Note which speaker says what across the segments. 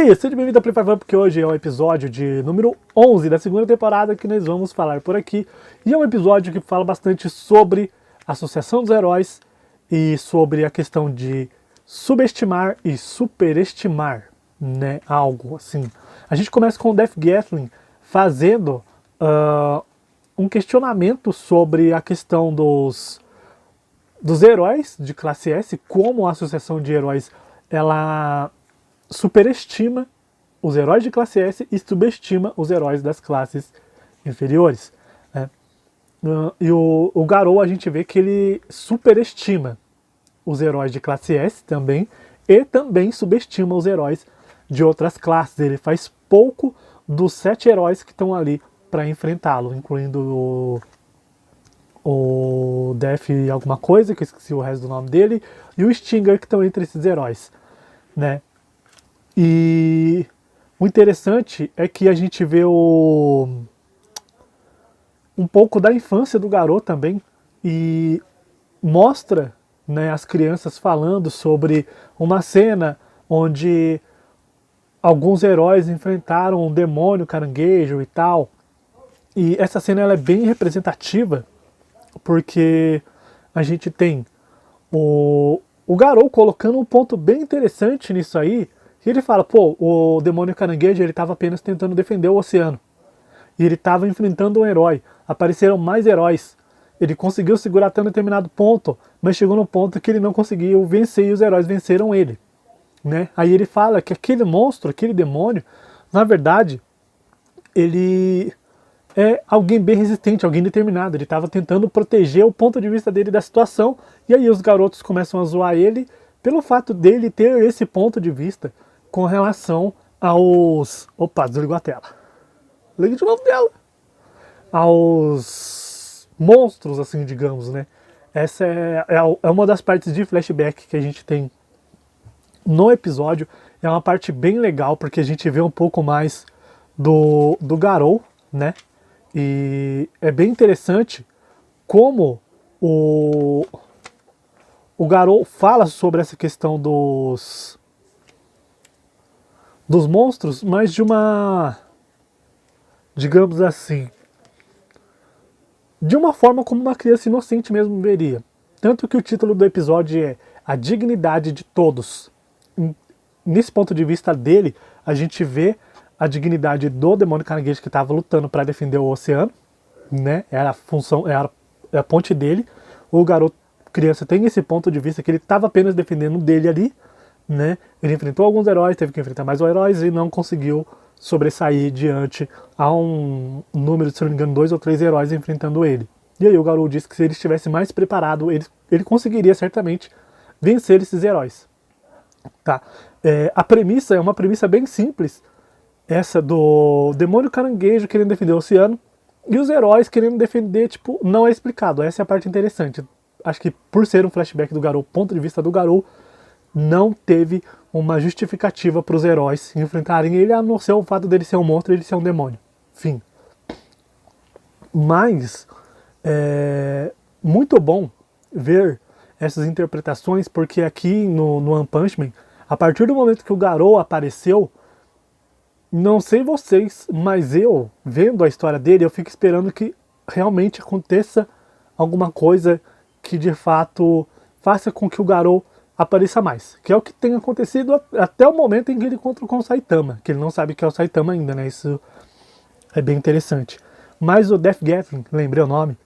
Speaker 1: aí, seja bem-vindo ao Play 5 porque hoje é o episódio de número 11 da segunda temporada que nós vamos falar por aqui. E é um episódio que fala bastante sobre a Associação dos Heróis e sobre a questão de subestimar e superestimar, né, algo assim. A gente começa com o Death Gatling fazendo um questionamento sobre a questão dos heróis de classe S, como a Associação de Heróis ela superestima os heróis de classe S e subestima os heróis das classes inferiores, né? E o Garou, a gente vê que ele superestima os heróis de classe S também, e também subestima os heróis de outras classes. Ele faz pouco dos 7 heróis que estão ali para enfrentá-lo, incluindo o Death alguma coisa, que eu esqueci o resto do nome dele, e o Stinger, que estão entre esses heróis, né? E o interessante é que a gente vê um pouco da infância do Garou também, e mostra, né, as crianças falando sobre uma cena onde alguns heróis enfrentaram um demônio caranguejo e tal. E essa cena ela é bem representativa, porque a gente tem o Garou colocando um ponto bem interessante nisso aí. E ele fala, pô, o demônio caranguejo ele estava apenas tentando defender o oceano. E ele estava enfrentando um herói. Apareceram mais heróis. Ele conseguiu segurar até um determinado ponto, mas chegou no ponto que ele não conseguiu vencer e os heróis venceram ele, né? Aí ele fala que aquele monstro, aquele demônio, na verdade, ele é alguém bem resistente, alguém determinado. Ele estava tentando proteger o ponto de vista dele da situação, e aí os garotos começam a zoar ele pelo fato dele ter esse ponto de vista com relação aos... Opa, desligou a tela. Ligue de novo dela. Aos monstros, assim, digamos, né? Essa é uma das partes de flashback que a gente tem no episódio. É uma parte bem legal, porque a gente vê um pouco mais do Garou, né? E é bem interessante como o Garou fala sobre essa questão dos monstros, mas de uma, digamos assim, de uma forma como uma criança inocente mesmo veria. Tanto que o título do episódio é A Dignidade de Todos. Nesse ponto de vista dele, a gente vê a dignidade do demônio caranguejo que estava lutando para defender o oceano, né? Era a função, era a ponte dele. O garoto criança tem esse ponto de vista que ele estava apenas defendendo dele ali, né? Ele enfrentou alguns heróis, teve que enfrentar mais heróis e não conseguiu sobressair diante a um número, se não me engano, 2 ou 3 heróis enfrentando ele. E aí o Garou disse que se ele estivesse mais preparado, ele conseguiria certamente vencer esses heróis. Tá? A premissa é uma premissa bem simples, essa do demônio caranguejo querendo defender o oceano e os heróis querendo defender, tipo, não é explicado. Essa é a parte interessante. Acho que por ser um flashback do Garou, ponto de vista do Garou, não teve uma justificativa para os heróis enfrentarem ele, a não ser o fato dele ser um monstro e ele ser um demônio. Fim. Mas é muito bom ver essas interpretações, porque aqui no One Punch Man, a partir do momento que o Garou apareceu, não sei vocês, mas eu, vendo a história dele, eu fico esperando que realmente aconteça alguma coisa que de fato faça com que o Garou apareça mais. Que é o que tem acontecido até o momento em que ele encontra com o Saitama, que ele não sabe que é o Saitama ainda, né? Isso é bem interessante. Mas o Death Gatling, lembrei o nome,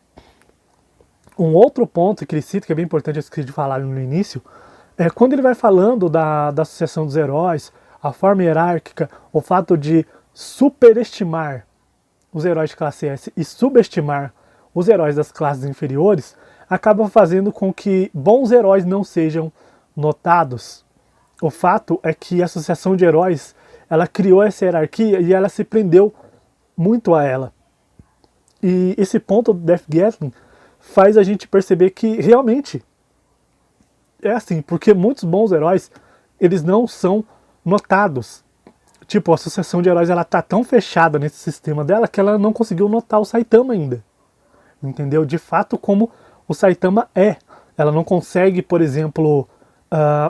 Speaker 1: um outro ponto que ele cita, que é bem importante, eu esqueci de falar no início, é quando ele vai falando da Associação dos Heróis, a forma hierárquica, o fato de superestimar os heróis de classe S e subestimar os heróis das classes inferiores, acaba fazendo com que bons heróis não sejam notados. O fato é que a Associação de Heróis, ela criou essa hierarquia e ela se prendeu muito a ela. E esse ponto do Death Gatling faz a gente perceber que realmente é assim, porque muitos bons heróis, eles não são notados. Tipo, a Associação de Heróis, ela tá tão fechada nesse sistema dela que ela não conseguiu notar o Saitama ainda. Entendeu? De fato, como o Saitama é. Ela não consegue, por exemplo,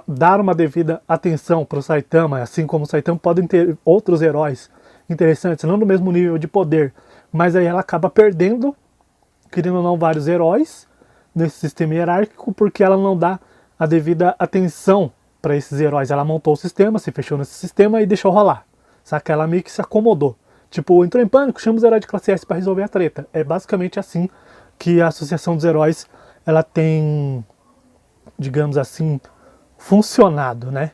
Speaker 1: dar uma devida atenção para o Saitama, assim como o Saitama podem ter outros heróis interessantes, não no mesmo nível de poder, mas aí ela acaba perdendo, querendo ou não, vários heróis nesse sistema hierárquico, porque ela não dá a devida atenção para esses heróis. Ela montou o sistema, se fechou nesse sistema e deixou rolar. Saca? Ela meio que se acomodou. Tipo, entrou em pânico, chama os heróis de classe S para resolver a treta. É basicamente assim que a Associação dos Heróis ela tem, digamos assim, funcionado, né?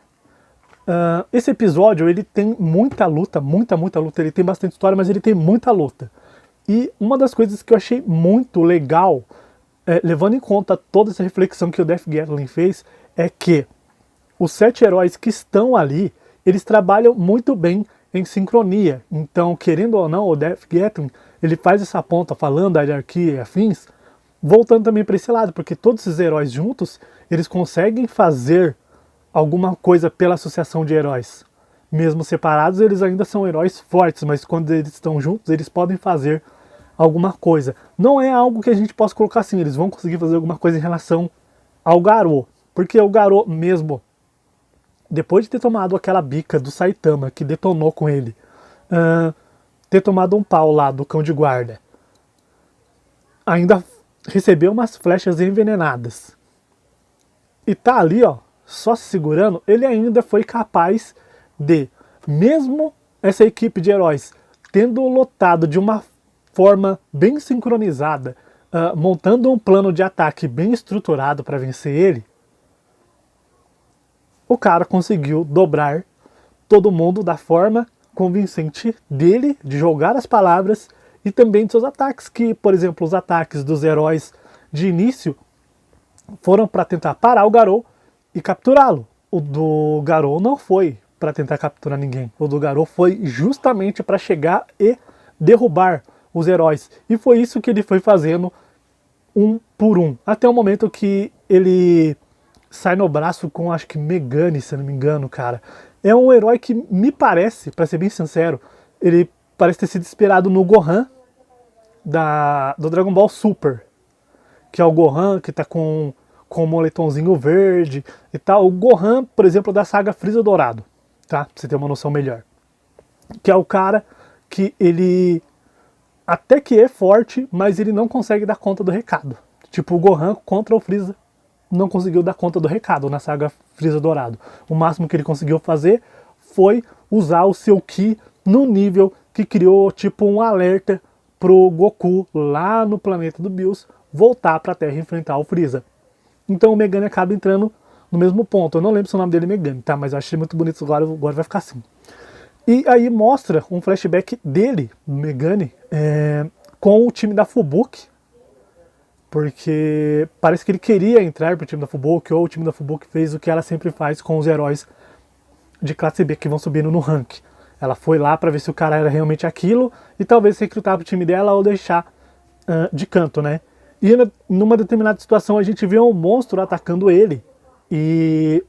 Speaker 1: Esse episódio ele tem muita luta, muita luta. Ele tem bastante história, mas ele tem muita luta. E uma das coisas que eu achei muito legal, levando em conta toda essa reflexão que o Death Gatling fez, é que os 7 heróis que estão ali, eles trabalham muito bem em sincronia. Então, querendo ou não, o Death Gatling, ele faz essa ponta falando da hierarquia e afins, voltando também para esse lado, porque todos esses heróis juntos, eles conseguem fazer alguma coisa pela associação de heróis. Mesmo separados, eles ainda são heróis fortes, mas quando eles estão juntos, eles podem fazer alguma coisa. Não é algo que a gente possa colocar assim, eles vão conseguir fazer alguma coisa em relação ao Garou, porque o Garou mesmo, depois de ter tomado aquela bica do Saitama, que detonou com ele, ter tomado um pau lá do cão de guarda, ainda recebeu umas flechas envenenadas, e tá ali, ó, só se segurando, ele ainda foi capaz de, mesmo essa equipe de heróis tendo lotado de uma forma bem sincronizada, montando um plano de ataque bem estruturado para vencer ele, o cara conseguiu dobrar todo mundo da forma convincente dele, de jogar as palavras e também de seus ataques, que, por exemplo, os ataques dos heróis de início foram para tentar parar o Garou e capturá-lo. O do Garou não foi para tentar capturar ninguém. O do Garou foi justamente para chegar e derrubar os heróis. E foi isso que ele foi fazendo um por um. Até o momento que ele sai no braço com, acho que Megane, se eu não me engano, cara. É um herói que me parece, para ser bem sincero, ele parece ter sido inspirado no Gohan do Dragon Ball Super. Que é o Gohan que tá com o moletomzinho verde e tal. O Gohan, por exemplo, da saga Frieza Dourado, tá? Pra você ter uma noção melhor. Que é o cara que ele até que é forte, mas ele não consegue dar conta do recado. Tipo, o Gohan contra o Frieza não conseguiu dar conta do recado na saga Frieza Dourado. O máximo que ele conseguiu fazer foi usar o seu Ki no nível que criou tipo um alerta pro Goku lá no planeta do Bills voltar pra Terra e enfrentar o Frieza. Então o Megane acaba entrando no mesmo ponto. Eu não lembro se o nome dele é Megane, tá? Mas eu achei muito bonito, agora vai ficar assim. E aí mostra um flashback dele, Megane, com o time da Fubuki, porque parece que ele queria entrar pro time da Fubuki, ou o time da Fubuki fez o que ela sempre faz com os heróis de classe B que vão subindo no rank. Ela foi lá para ver se o cara era realmente aquilo e talvez recrutar pro time dela ou deixar de canto, né? E numa determinada situação a gente vê um monstro atacando ele e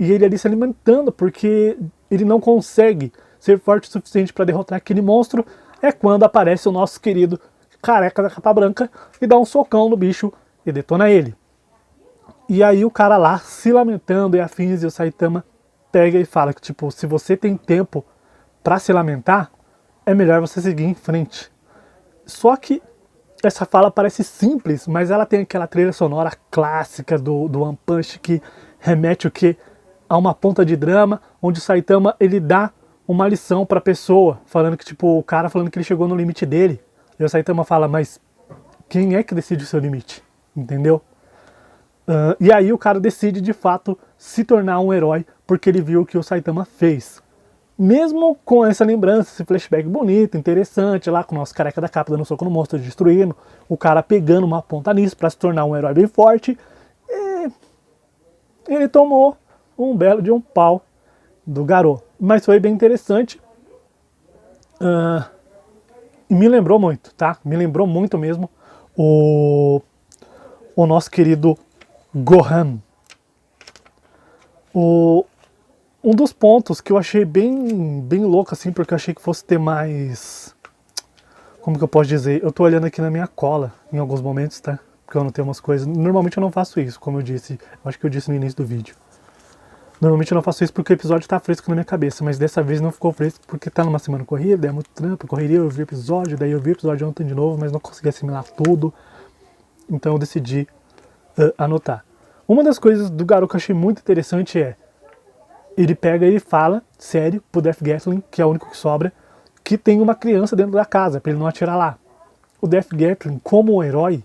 Speaker 1: ele ali se alimentando porque ele não consegue ser forte o suficiente para derrotar aquele monstro. É quando aparece o nosso querido careca da capa branca e dá um socão no bicho e detona ele. E aí o cara lá se lamentando e afins, e o Saitama pega e fala que tipo, se você tem tempo para se lamentar, é melhor você seguir em frente. Só que essa fala parece simples, mas ela tem aquela trilha sonora clássica do One Punch que remete o quê? A uma ponta de drama, onde o Saitama ele dá uma lição pra pessoa, falando que tipo, o cara falando que ele chegou no limite dele. E o Saitama fala, mas quem é que decide o seu limite? Entendeu? E aí o cara decide de fato se tornar um herói, porque ele viu o que o Saitama fez. Mesmo com essa lembrança, esse flashback bonito, interessante, lá com o nosso careca da capa dando soco no monstro, destruindo, o cara pegando uma ponta nisso pra se tornar um herói bem forte, e ele tomou um belo de um pau do Garou. Mas foi bem interessante. E me lembrou muito, tá? Me lembrou muito mesmo o nosso querido Gohan. Um dos pontos que eu achei bem louco, assim, porque eu achei que fosse ter mais... Como que eu posso dizer? Eu tô olhando aqui na minha cola em alguns momentos, tá? Porque eu não tenho umas coisas... Normalmente eu não faço isso, como eu disse. Eu acho que eu disse no início do vídeo. Normalmente eu não faço isso porque o episódio tá fresco na minha cabeça, mas dessa vez não ficou fresco porque tá numa semana corrida, é muito trampo, correria, eu vi o episódio, daí eu vi o episódio ontem de novo, mas não consegui assimilar tudo, então eu decidi anotar. Uma das coisas do Garou que eu achei muito interessante é, ele pega e fala, sério, pro Death Gatling, que é o único que sobra, que tem uma criança dentro da casa, pra ele não atirar lá. O Death Gatling, como um herói,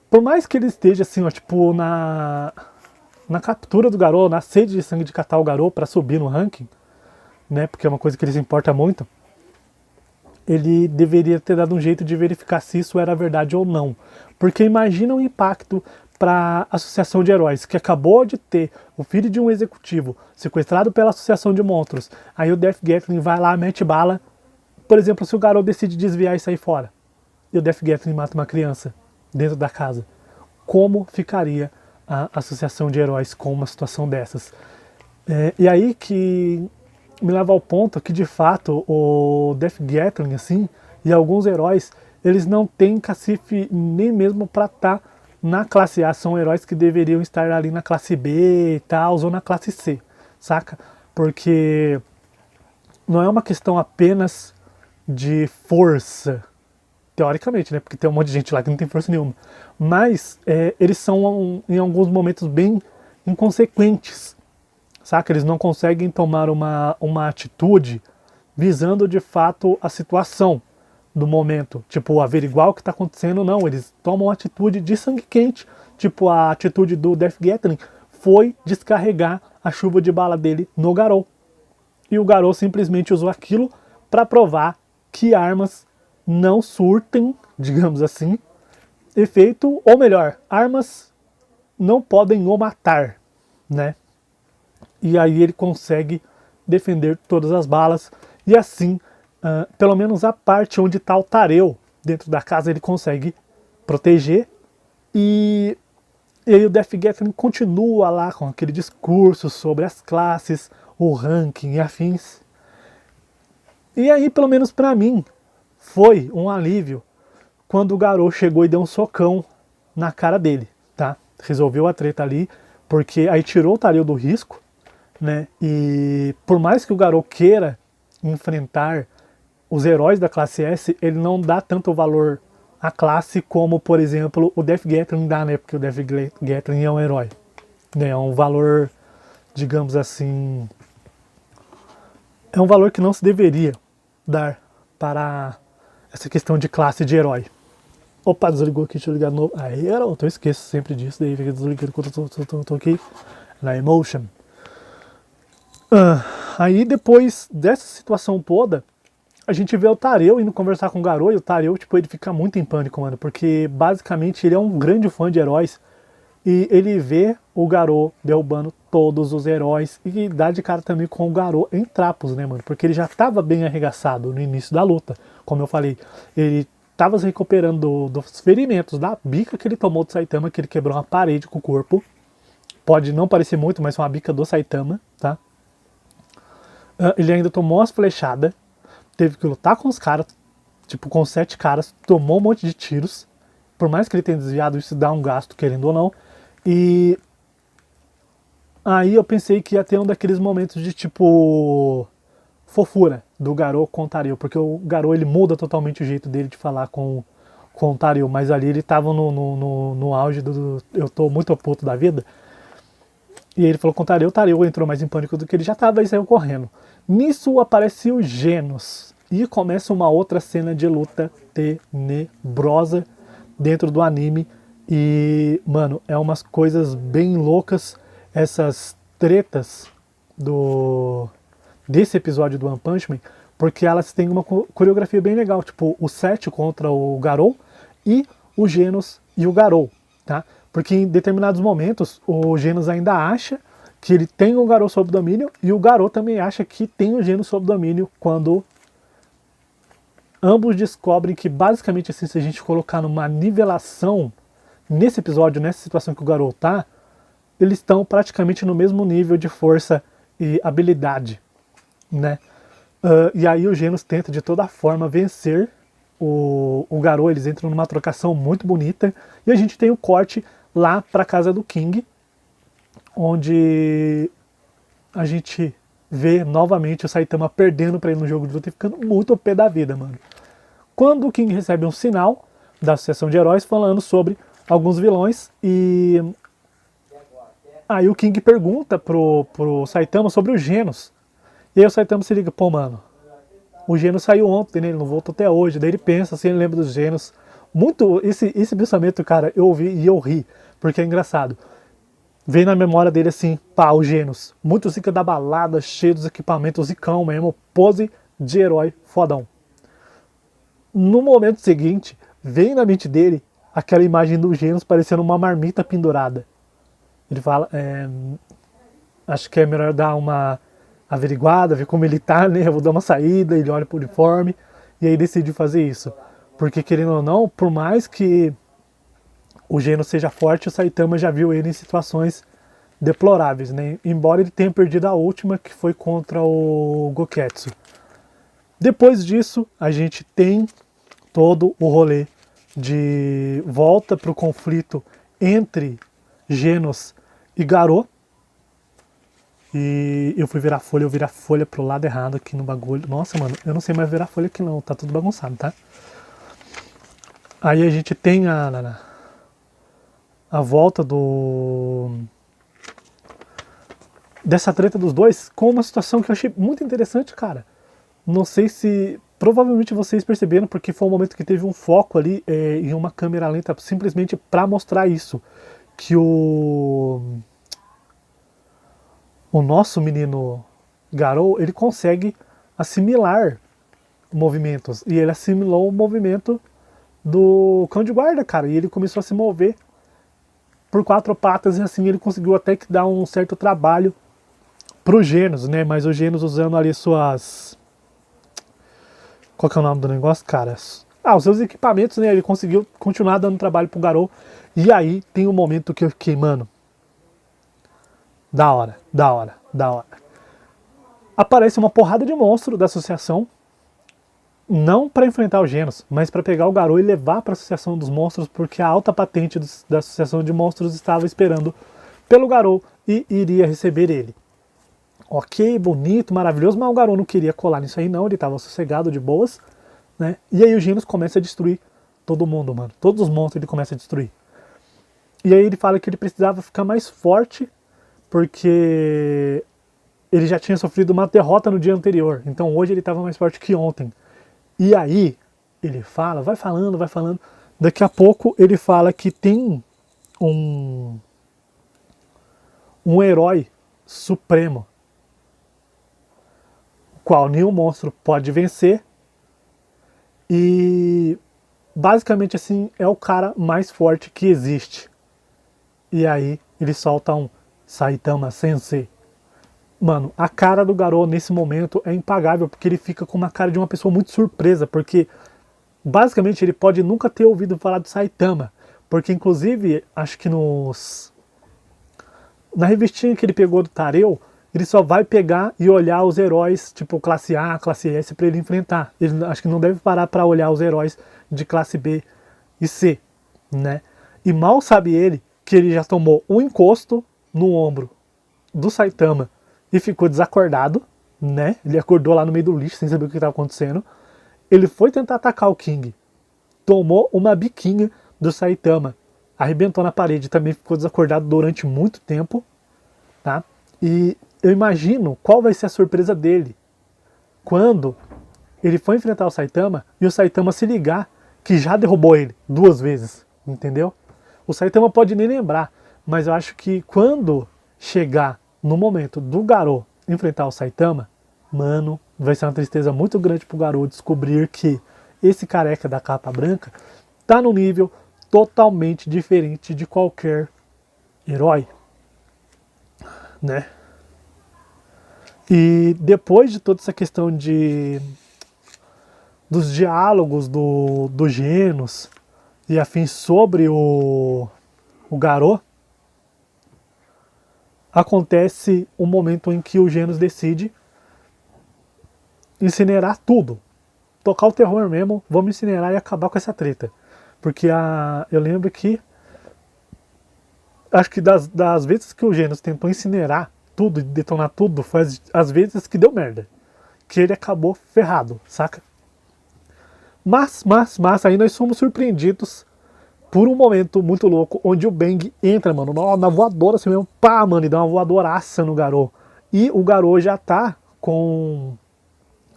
Speaker 1: por mais que ele esteja assim, ó, tipo, na captura do Garou, na sede de sangue de catar o Garou pra subir no ranking, né, porque é uma coisa que ele se importa muito, ele deveria ter dado um jeito de verificar se isso era verdade ou não. Porque imagina o impacto para a Associação de Heróis, que acabou de ter o filho de um executivo sequestrado pela Associação de Monstros. Aí o Death Gatling vai lá, mete bala. Por exemplo, se o Garou decide desviar e sair fora, e o Death Gatling mata uma criança dentro da casa, como ficaria a Associação de Heróis com uma situação dessas? E aí que me leva ao ponto que, de fato, o Death Gatling, assim, e alguns heróis, eles não têm cacife nem mesmo para estar na classe A. São heróis que deveriam estar ali na classe B e tal, ou na classe C, saca? Porque não é uma questão apenas de força, teoricamente, né? Porque tem um monte de gente lá que não tem força nenhuma. Mas eles são, em alguns momentos, bem inconsequentes, saca? Eles não conseguem tomar uma atitude visando de fato a situação do momento. Tipo, averiguar o que está acontecendo, não. Eles tomam atitude de sangue quente. Tipo, a atitude do Death Gatling foi descarregar a chuva de bala dele no Garou. E o Garou simplesmente usou aquilo para provar que armas não surtem, digamos assim, efeito, ou melhor, armas não podem o matar, né? E aí ele consegue defender todas as balas, e assim, pelo menos a parte onde está o Tareu dentro da casa ele consegue proteger, e aí o Death Gatling continua lá com aquele discurso sobre as classes, o ranking e afins. E aí, pelo menos pra mim, foi um alívio quando o Garou chegou e deu um socão na cara dele, tá? Resolveu a treta ali, porque aí tirou o Tareu do risco, né? E por mais que o Garou queira enfrentar os heróis da classe S, ele não dá tanto valor à classe como, por exemplo, o Death Gatling dá, né? Porque o Death Gatling é um herói, né? É um valor, digamos assim, é um valor que não se deveria dar para essa questão de classe de herói. Opa, desligou aqui, deixa eu ligar de novo. Aí era outro, eu esqueço sempre disso, daí fica desligando quando eu tô aqui na Emotion. Aí depois dessa situação toda, a gente vê o Tareu indo conversar com o Garou, e o Tareu, tipo, ele fica muito em pânico, mano, porque basicamente ele é um grande fã de heróis, e ele vê o Garou derrubando todos os heróis, e dá de cara também com o Garou em trapos, né, mano, porque ele já tava bem arregaçado no início da luta, como eu falei, ele tava se recuperando dos ferimentos, da bica que ele tomou do Saitama, que ele quebrou uma parede com o corpo, pode não parecer muito, mas foi uma bica do Saitama, tá? Ele ainda tomou as flechadas, teve que lutar com os caras, tipo, com 7 caras, tomou um monte de tiros, por mais que ele tenha desviado, isso dá um gasto, querendo ou não, e aí eu pensei que ia ter um daqueles momentos de, tipo, fofura do Garou com o Tareu, porque o Garou, ele muda totalmente o jeito dele de falar com o Tareu, mas ali ele tava no auge do eu tô muito puto da vida, e ele falou com o Tareu entrou mais em pânico do que ele já tava e saiu correndo. Nisso aparece o Genos, e começa uma outra cena de luta tenebrosa dentro do anime, e, mano, é umas coisas bem loucas, essas tretas desse episódio do One Punch Man, porque elas têm uma coreografia bem legal, tipo, o Seth contra o Garou, e o Genos e o Garou, tá? Porque em determinados momentos, o Genos ainda acha que ele tem o Garou sob domínio, e o Garou também acha que tem o Genos sob domínio, quando ambos descobrem que, basicamente, assim, se a gente colocar numa nivelação, nesse episódio, nessa situação que o Garou tá, eles estão praticamente no mesmo nível de força e habilidade, né? E aí o Genos tenta de toda forma vencer o Garou, eles entram numa trocação muito bonita, e a gente tem o corte lá pra casa do King, onde a gente vê novamente o Saitama perdendo pra ele no jogo de luta e ficando muito ao pé da vida, mano. Quando o King recebe um sinal da Associação de Heróis falando sobre alguns vilões e aí o King pergunta pro Saitama sobre o Genos. E aí o Saitama se liga, pô, mano, o Genos saiu ontem, né? Ele não voltou até hoje. Daí ele pensa assim, ele lembra dos Genos. Muito, esse pensamento, cara, eu ouvi e eu ri, porque é engraçado. Vem na memória dele assim, pá, o Genos. Muito zica da balada, cheio dos equipamentos, zicão mesmo, pose de herói fodão. No momento seguinte, vem na mente dele aquela imagem do Genos parecendo uma marmita pendurada. Ele fala, acho que é melhor dar uma averiguada, ver como ele tá, né? Eu vou dar uma saída, ele olha pro uniforme e aí decide fazer isso. Porque querendo ou não, por mais que o Genos seja forte, o Saitama já viu ele em situações deploráveis, né? Embora ele tenha perdido a última, que foi contra o Goketsu. Depois disso, a gente tem todo o rolê de volta pro conflito entre Genos e Garou. E eu fui virar a folha pro lado errado aqui no bagulho. Nossa, mano, eu não sei mais virar folha aqui não, tá tudo bagunçado, tá? Aí a gente tem a volta dessa treta dos dois com uma situação que eu achei muito interessante, cara. Não sei se... Provavelmente vocês perceberam, porque foi um momento que teve um foco ali em uma câmera lenta simplesmente pra mostrar isso. Que o nosso menino Garou, ele consegue assimilar movimentos. E ele assimilou o movimento do cão de guarda, cara. E ele começou a se mover por quatro patas e assim ele conseguiu até que dar um certo trabalho pro Genos, né? Mas o Genos usando ali suas... Qual que é o nome do negócio, cara? Os seus equipamentos, né? Ele conseguiu continuar dando trabalho pro Garou. E aí tem um momento que eu fiquei, mano... Da hora. Aparece uma porrada de monstro da associação, não para enfrentar o Genos, mas para pegar o Garou e levar para a associação dos monstros, porque a alta patente da associação de monstros estava esperando pelo Garou e iria receber ele. Ok, bonito, maravilhoso, mas o Garou não queria colar nisso aí não, ele estava sossegado, de boas, né? E aí o Genos começa a destruir todo mundo, mano. Todos os monstros ele começa a destruir. E aí ele fala que ele precisava ficar mais forte, porque ele já tinha sofrido uma derrota no dia anterior, então hoje ele estava mais forte que ontem. E aí ele fala, vai falando, daqui a pouco ele fala que tem um herói supremo, o qual nenhum monstro pode vencer, e basicamente assim é o cara mais forte que existe. E aí ele solta um Saitama Sensei. Mano, a cara do Garou nesse momento é impagável, porque ele fica com uma cara de uma pessoa muito surpresa, porque basicamente ele pode nunca ter ouvido falar do Saitama, porque inclusive, acho que na revistinha que ele pegou do Tareu, ele só vai pegar e olhar os heróis, tipo classe A, classe S, para ele enfrentar. Ele acho que não deve parar para olhar os heróis de classe B e C, né? E mal sabe ele que ele já tomou um encosto no ombro do Saitama e ficou desacordado, né? Ele acordou lá no meio do lixo sem saber o que estava acontecendo. Ele foi tentar atacar o King, tomou uma biquinha do Saitama, arrebentou na parede, também ficou desacordado durante muito tempo, tá? E eu imagino qual vai ser a surpresa dele quando ele for enfrentar o Saitama e o Saitama se ligar que já derrubou ele 2 vezes, entendeu? O Saitama pode nem lembrar, mas eu acho que quando chegar no momento do Garou enfrentar o Saitama, mano, vai ser uma tristeza muito grande pro Garou descobrir que esse careca da capa branca tá num nível totalmente diferente de qualquer herói, né? E depois de toda essa questão dos diálogos do Genos e afins sobre o Garou, acontece um momento em que o Genos decide incinerar tudo. Tocar o terror mesmo, vamos incinerar e acabar com essa treta. Porque eu lembro que acho que das vezes que o Genos tentou incinerar tudo e detonar tudo, foi as vezes que deu merda. Que ele acabou ferrado, saca? Mas, aí nós somos surpreendidos por um momento muito louco, onde o Bang entra, mano, na voadora assim mesmo, pá, mano, e dá uma voadoraça no Garou. E o Garou já tá com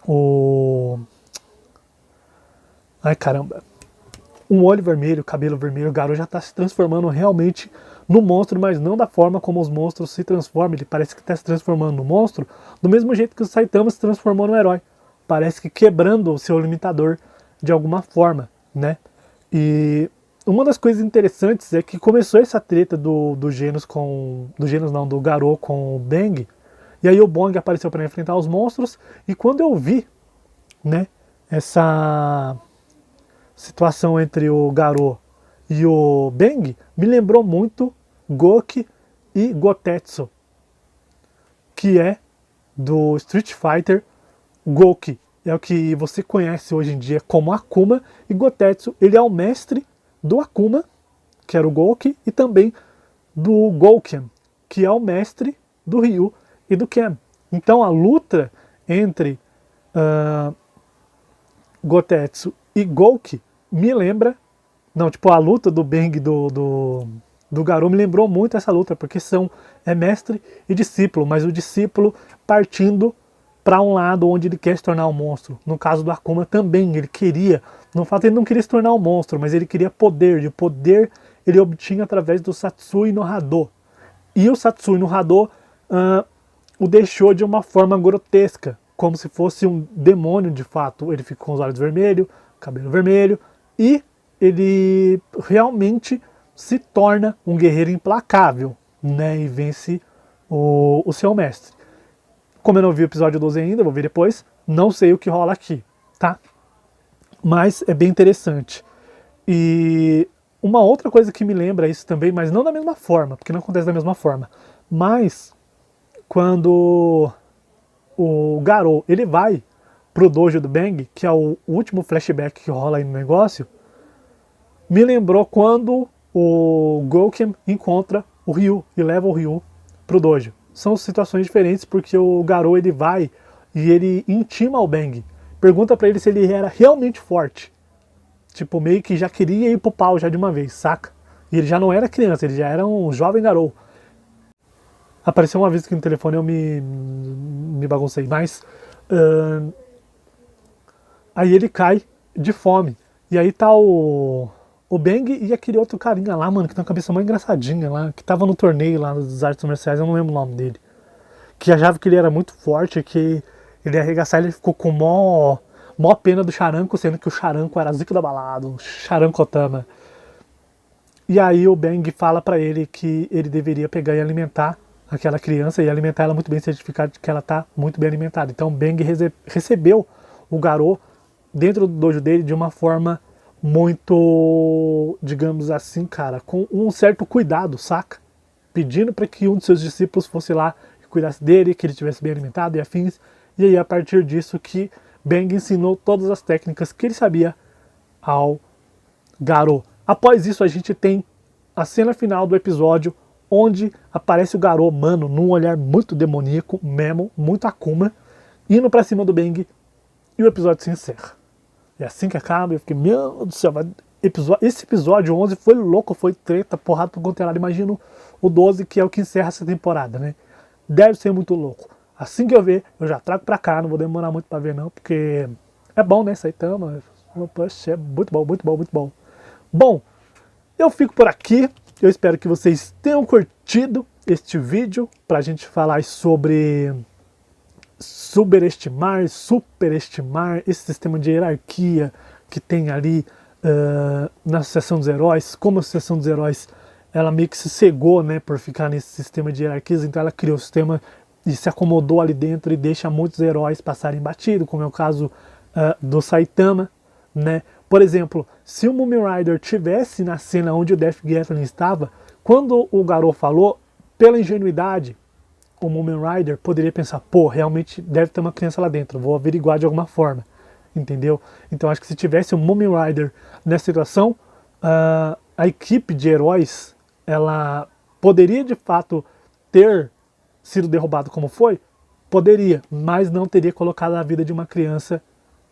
Speaker 1: o... Ai, caramba. Um olho vermelho, cabelo vermelho, o Garou já tá se transformando realmente no monstro, mas não da forma como os monstros se transformam. Ele parece que tá se transformando no monstro, do mesmo jeito que o Saitama se transformou no herói. Parece que quebrando o seu limitador de alguma forma, né? E uma das coisas interessantes é que começou essa treta do Genos com... Do Genos não, do Garou com o Bang. E aí o Bong apareceu para enfrentar os monstros. E quando eu vi, né, essa situação entre o Garou e o Bang, me lembrou muito Gouki e Gotetsu, que é do Street Fighter. Gouki é o que você conhece hoje em dia como Akuma, e Gotetsu, ele é o mestre do Akuma, que era o Gouki, e também do Gouken, que é o mestre do Ryu e do Ken. Então a luta entre Gotetsu e Gouki me lembra... Não, tipo, a luta do Bang do Garou me lembrou muito essa luta, porque é mestre e discípulo, mas o discípulo partindo para um lado onde ele quer se tornar um monstro. No caso do Akuma também, ele queria... No fato, ele não queria se tornar um monstro, mas ele queria poder, e o poder ele obtinha através do Satsui no Hado. E o Satsui no Hado o deixou de uma forma grotesca, como se fosse um demônio de fato. Ele fica com os olhos vermelhos, cabelo vermelho, e ele realmente se torna um guerreiro implacável, né, e vence o seu mestre. Como eu não vi o episódio 12 ainda, vou ver depois, não sei o que rola aqui, tá? Mas é bem interessante. E uma outra coisa que me lembra isso também, mas não da mesma forma, porque não acontece da mesma forma, mas quando o Garou, ele vai pro dojo do Bang, que é o último flashback que rola aí no negócio, me lembrou quando o Gouken encontra o Ryu e leva o Ryu pro dojo. São situações diferentes, porque o Garou, ele vai e ele intima o Bang, pergunta pra ele se ele era realmente forte, tipo, meio que já queria ir pro pau já de uma vez, saca? E ele já não era criança, ele já era um jovem Garou. Apareceu uma vez aqui no telefone, eu me baguncei, mas aí ele cai de fome, e aí tá o Bang e aquele outro carinha lá, mano, que tem uma cabeça mais engraçadinha lá, que tava no torneio lá das artes marciais, eu não lembro o nome dele, que achava que ele era muito forte, que ele ia arregaçar, ele ficou com mó pena do Charanko, sendo que o Charanko era zico da balada, o Charankotama. E aí o Bang fala pra ele que ele deveria pegar e alimentar aquela criança, e alimentar ela muito bem, certificar de que ela tá muito bem alimentada. Então o Bang recebeu o Garou dentro do dojo dele de uma forma muito, digamos assim, cara, com um certo cuidado, saca? Pedindo para que um de seus discípulos fosse lá e cuidasse dele, que ele estivesse bem alimentado e afins. E aí, a partir disso, que Bang ensinou todas as técnicas que ele sabia ao Garou. Após isso, a gente tem a cena final do episódio, onde aparece o Garou, mano, num olhar muito demoníaco, mesmo, muito Akuma, indo pra cima do Bang, e o episódio se encerra. É assim que acaba, eu fiquei, meu Deus do céu, esse episódio 11 foi louco, foi treta, porrada pro contelado. Imagino o 12, que é o que encerra essa temporada, né? Deve ser muito louco. Assim que eu ver, eu já trago pra cá, não vou demorar muito pra ver não, porque é bom, né, Saitama, poxa, é muito bom, muito bom, muito bom. Bom, eu fico por aqui, eu espero que vocês tenham curtido este vídeo, pra gente falar sobre superestimar esse sistema de hierarquia que tem ali na Associação dos Heróis. Como a Associação dos Heróis, ela meio que se cegou, né, por ficar nesse sistema de hierarquias, então ela criou o sistema e se acomodou ali dentro e deixa muitos heróis passarem batido, como é o caso do Saitama, né? Por exemplo, se o Mumen Rider tivesse na cena onde o Death Gatling estava, quando o Garou falou, pela ingenuidade, o Mumen Rider poderia pensar, pô, realmente deve ter uma criança lá dentro, vou averiguar de alguma forma, entendeu? Então acho que se tivesse o Mumen Rider nessa situação, a equipe de heróis, ela Poderia de fato ter sido derrubado como foi? Poderia, mas não teria colocado a vida de uma criança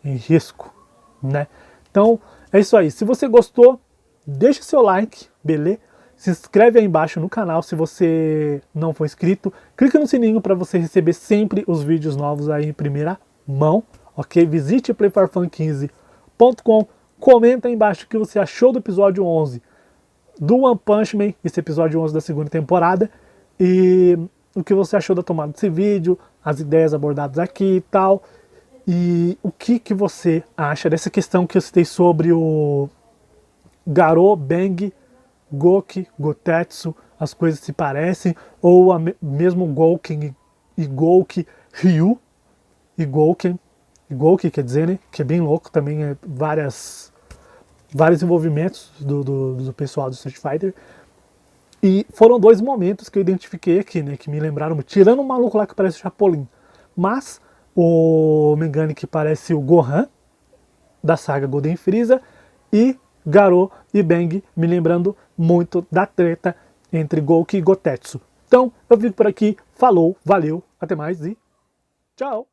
Speaker 1: em risco, né? Então, é isso aí. Se você gostou, deixa seu like, beleza? Se inscreve aí embaixo no canal se você não for inscrito. Clica no sininho para você receber sempre os vídeos novos aí em primeira mão, ok? Visite playforfun15.com. Comenta aí embaixo o que você achou do episódio 11 do One Punch Man, esse episódio 11 da segunda temporada, e o que você achou da tomada desse vídeo, as ideias abordadas aqui e tal, e o que você acha dessa questão que eu citei sobre o Garou, Bang, Gouki, Gotetsu, as coisas se parecem, ou mesmo Gouken e Gouki, Ryu e Gouken, quer dizer, né, que é bem louco também, é vários envolvimentos do pessoal do Street Fighter. E foram dois momentos que eu identifiquei aqui, né, que me lembraram, tirando o maluco lá que parece o Chapolin, mas o Mengane que parece o Gohan, da saga Golden Frieza, e Garou e Bang, me lembrando muito da treta entre Gouki e Gotetsu. Então, eu fico por aqui, falou, valeu, até mais e tchau!